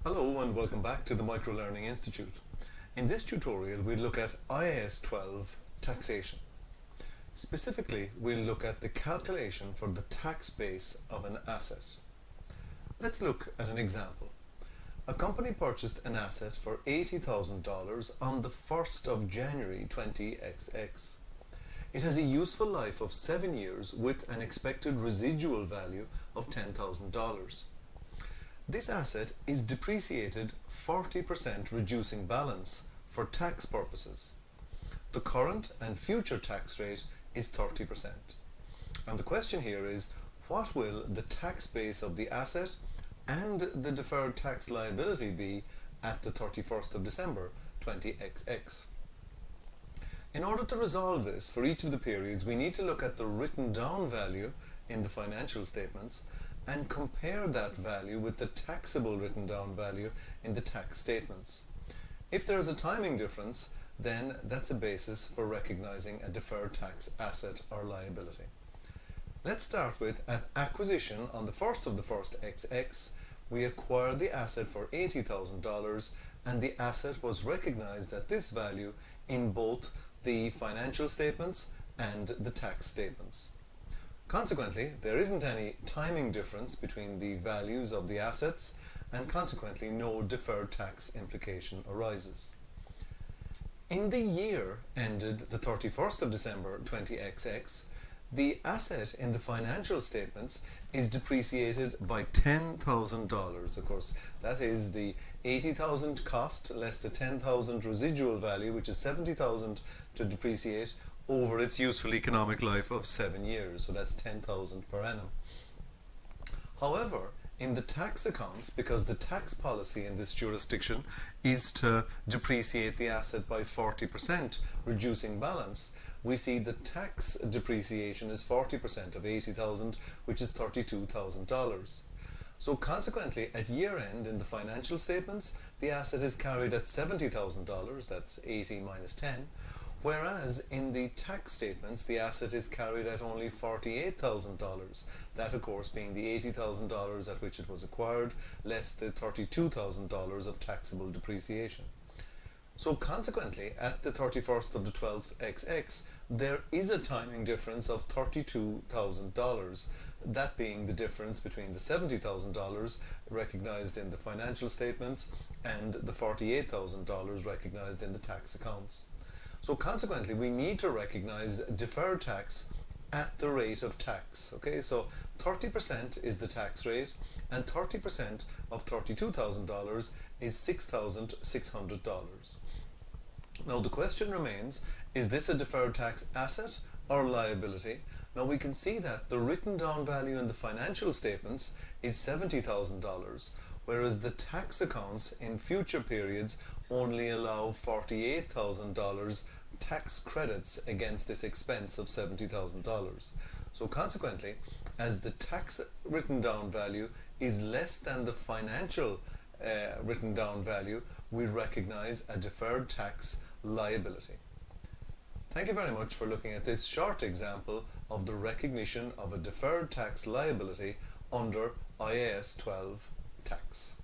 Hello and welcome back to the Microlearning Institute. In this tutorial we'll look at IAS 12 taxation. Specifically, we'll look at the calculation for the tax base of an asset. Let's look at an example. A company purchased an asset for $80,000 on the 1st of January 20XX. It has a useful life of 7 years with an expected residual value of $10,000. This asset is depreciated 40% reducing balance for tax purposes. The current and future tax rate is 30%. And the question here is, what will the tax base of the asset and the deferred tax liability be at the 31st of December 20XX? In order to resolve this for each of the periods, we need to look at the written down value in the financial statements and compare that value with the taxable written down value in the tax statements. If there is a timing difference, then that's a basis for recognizing a deferred tax asset or liability. Let's start with at acquisition on the 1st of the 1st XX, we acquired the asset for $80,000 and the asset was recognized at this value in both the financial statements and the tax statements. Consequently, there isn't any timing difference between the values of the assets and consequently no deferred tax implication arises. In the year ended the 31st of December 20XX, the asset in the financial statements is depreciated by $10,000. Of course, that is the $80,000 cost less the $10,000 residual value, which is $70,000 to depreciate over its useful economic life of 7 years. So that's $10,000 per annum. However, in the tax accounts, because the tax policy in this jurisdiction is to depreciate the asset by 40%, reducing balance, we see the tax depreciation is 40% of $80,000, which is $32,000. So consequently, at year end in the financial statements, the asset is carried at $70,000, that's 80 minus 10, whereas in the tax statements the asset is carried at only $48,000, that of course being the $80,000 at which it was acquired, less the $32,000 of taxable depreciation. So consequently, at the 31st of the 12th XX, there is a timing difference of $32,000, that being the difference between the $70,000 recognized in the financial statements and the $48,000 recognized in the tax accounts. So consequently, we need to recognize deferred tax at the rate of tax. Okay, so 30% is the tax rate, and 30% of $32,000 is $6,600. Now the question remains, is this a deferred tax asset or liability? Now we can see that the written down value in the financial statements is $70,000, whereas the tax accounts in future periods only allow $48,000 tax credits against this expense of $70,000. So consequently, as the tax written down value is less than the financial written down value, we recognize a deferred tax liability. Thank you very much for looking at this short example of the recognition of a deferred tax liability under IAS 12 tax.